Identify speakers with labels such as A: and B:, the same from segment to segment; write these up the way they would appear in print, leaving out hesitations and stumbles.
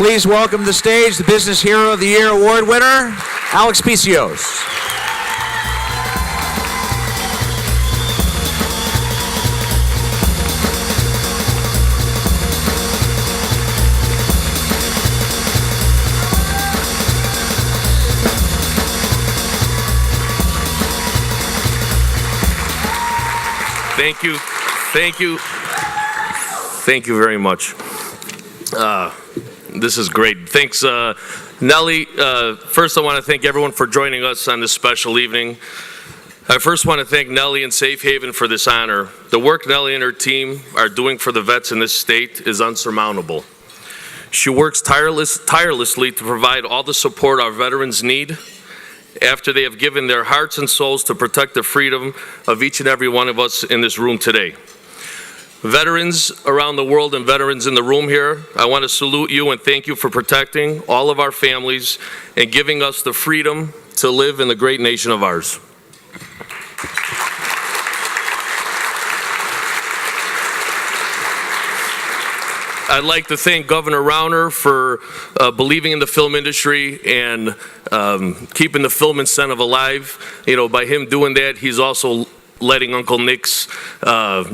A: Please welcome to the stage the Business Hero of the Year award winner, Alex Picios.
B: Thank you. Thank you. Thank you very much. This is great. Thanks, Nellie. First, I want to thank everyone for joining us on this special evening. I first want to thank Nellie and Safe Haven for this honor. The work Nellie and her team are doing for the vets in this state is unsurmountable. She works tirelessly to provide all the support our veterans need after they have given their hearts and souls to protect the freedom of each and every one of us in this room today. Veterans around the world and veterans in the room here, I want to salute you and thank you for protecting all of our families and giving us the freedom to live in the great nation of ours. I'd like to thank Governor Rauner for believing in the film industry and keeping the film incentive alive. You know, by him doing that, he's also letting Uncle Nick's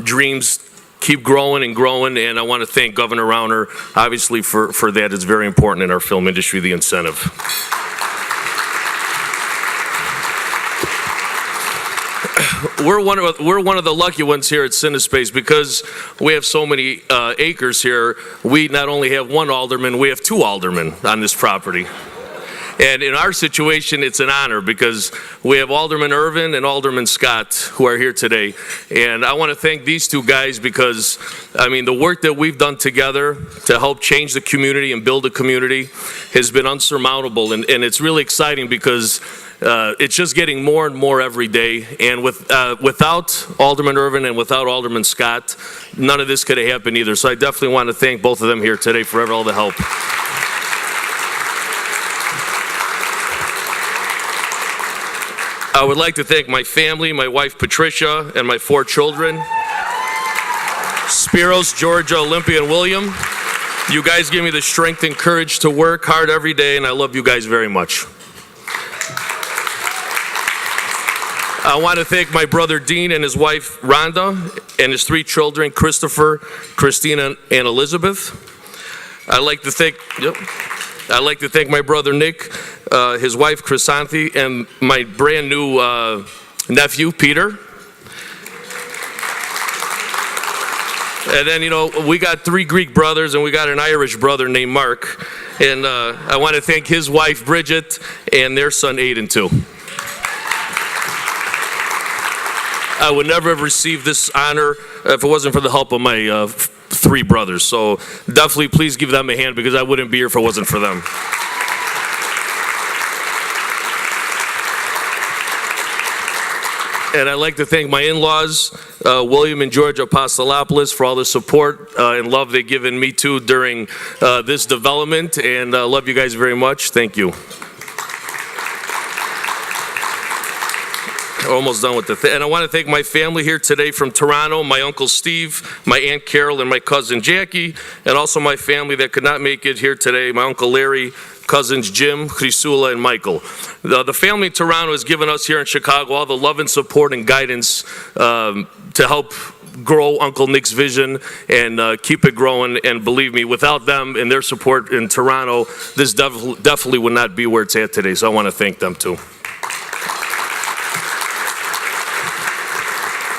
B: dreams keep growing and growing, and I want to thank Governor Rauner, obviously, for that. It's very important in our film industry, the incentive. We're one of the lucky ones here at Cinespace because we have so many acres here. We not only have one alderman, we have two aldermen on this property. And in our situation, it's an honor because we have Alderman Irvin and Alderman Scott who are here today. And I want to thank these two guys because, I mean, the work that we've done together to help change the community and build a community has been unsurmountable. And it's really exciting because it's just getting more and more every day. And without Alderman Irvin and without Alderman Scott, none of this could have happened either. So I definitely want to thank both of them here today for all the help. I would like to thank my family, my wife Patricia, and my 4 children, Spiros, Georgia, Olympia, and William. You guys give me the strength and courage to work hard every day, and I love you guys very much. I want to thank my brother Dean and his wife Rhonda and his 3 children, Christopher, Christina, and Elizabeth. I'd like to thank my brother Nick, his wife Chrysanthi, and my brand new nephew Peter. And then, you know, we got 3 Greek brothers and we got an Irish brother named Mark. And I want to thank his wife Bridget and their son Aiden too. I would never have received this honor if it wasn't for the help of my 3 brothers. So definitely please give them a hand because I wouldn't be here if it wasn't for them. And I'd like to thank my in-laws, William and George Apostolopoulos, for all the support and love they've given me too during this development. And I love you guys very much. Thank you. Almost done with and I want to thank my family here today from Toronto, my Uncle Steve, my Aunt Carol, and my cousin Jackie, and also my family that could not make it here today, my Uncle Larry, cousins Jim, Chrysula, and Michael. The family in Toronto has given us here in Chicago all the love and support and guidance to help grow Uncle Nick's vision and keep it growing. And believe me, without them and their support in Toronto, this definitely would not be where it's at today. So I want to thank them too.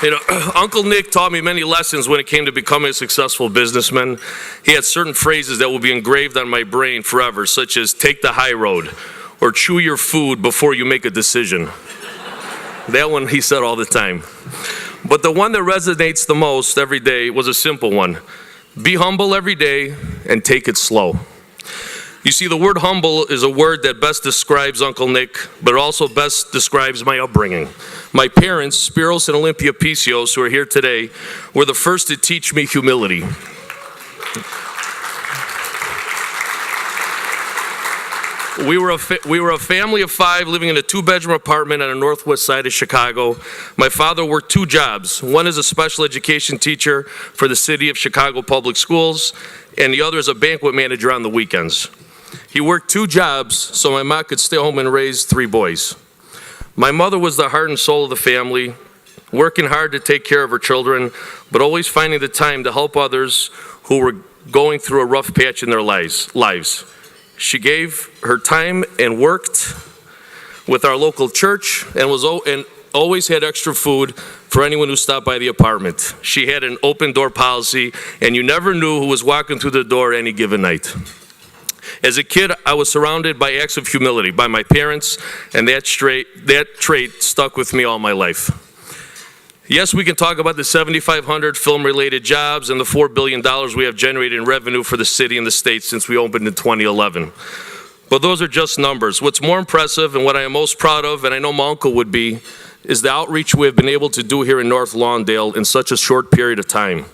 B: You know, Uncle Nick taught me many lessons when it came to becoming a successful businessman. He had certain phrases that will be engraved on my brain forever, such as take the high road or chew your food before you make a decision. That one he said all the time. But the one that resonates the most every day was a simple one. Be humble every day and take it slow. You see, the word humble is a word that best describes Uncle Nick, but also best describes my upbringing. My parents, Spiros and Olympia Picios, who are here today, were the first to teach me humility. We were a family of 5 living in a 2-bedroom apartment on the northwest side of Chicago. My father worked 2 jobs. One as a special education teacher for the City of Chicago Public Schools, and the other as a banquet manager on the weekends. He worked 2 jobs so my mom could stay home and raise 3 boys. My mother was the heart and soul of the family, working hard to take care of her children, but always finding the time to help others who were going through a rough patch in their lives. She gave her time and worked with our local church and always had extra food for anyone who stopped by the apartment. She had an open door policy, and you never knew who was walking through the door any given night. As a kid, I was surrounded by acts of humility by my parents, and that trait stuck with me all my life. Yes, we can talk about the 7,500 film-related jobs and the $4 billion we have generated in revenue for the city and the state since we opened in 2011. But those are just numbers. What's more impressive and what I am most proud of, and I know my uncle would be, is the outreach we have been able to do here in North Lawndale in such a short period of time.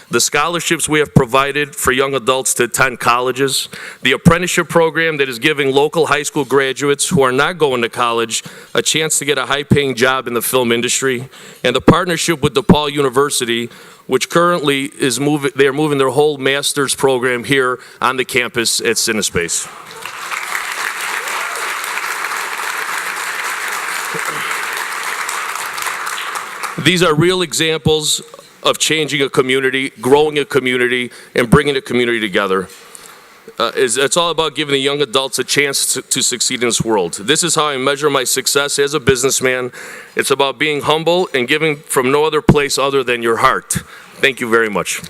B: The scholarships we have provided for young adults to attend colleges, the apprenticeship program that is giving local high school graduates who are not going to college a chance to get a high-paying job in the film industry, and the partnership with DePaul University, which currently they are moving their whole master's program here on the campus at Cinespace. These are real examples of changing a community, growing a community, and bringing a community together. It's all about giving the young adults a chance to succeed in this world. This is how I measure my success as a businessman. It's about being humble and giving from no other place other than your heart. Thank you very much.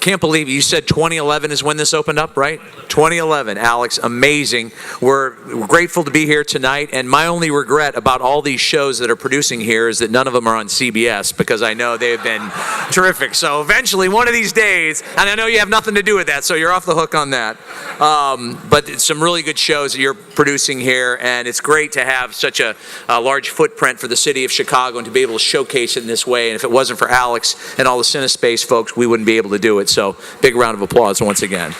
A: Can't believe you said 2011 is when this opened up, right? 2011, Alex, amazing. We're grateful to be here tonight, and my only regret about all these shows that are producing here is that none of them are on CBS, because I know they've been terrific. So eventually, one of these days, and I know you have nothing to do with that, so you're off the hook on that. But it's some really good shows that you're producing here, and it's great to have such a large footprint for the city of Chicago and to be able to showcase it in this way. And if it wasn't for Alex and all the Cinespace folks, we wouldn't be able to do it. So big round of applause once again.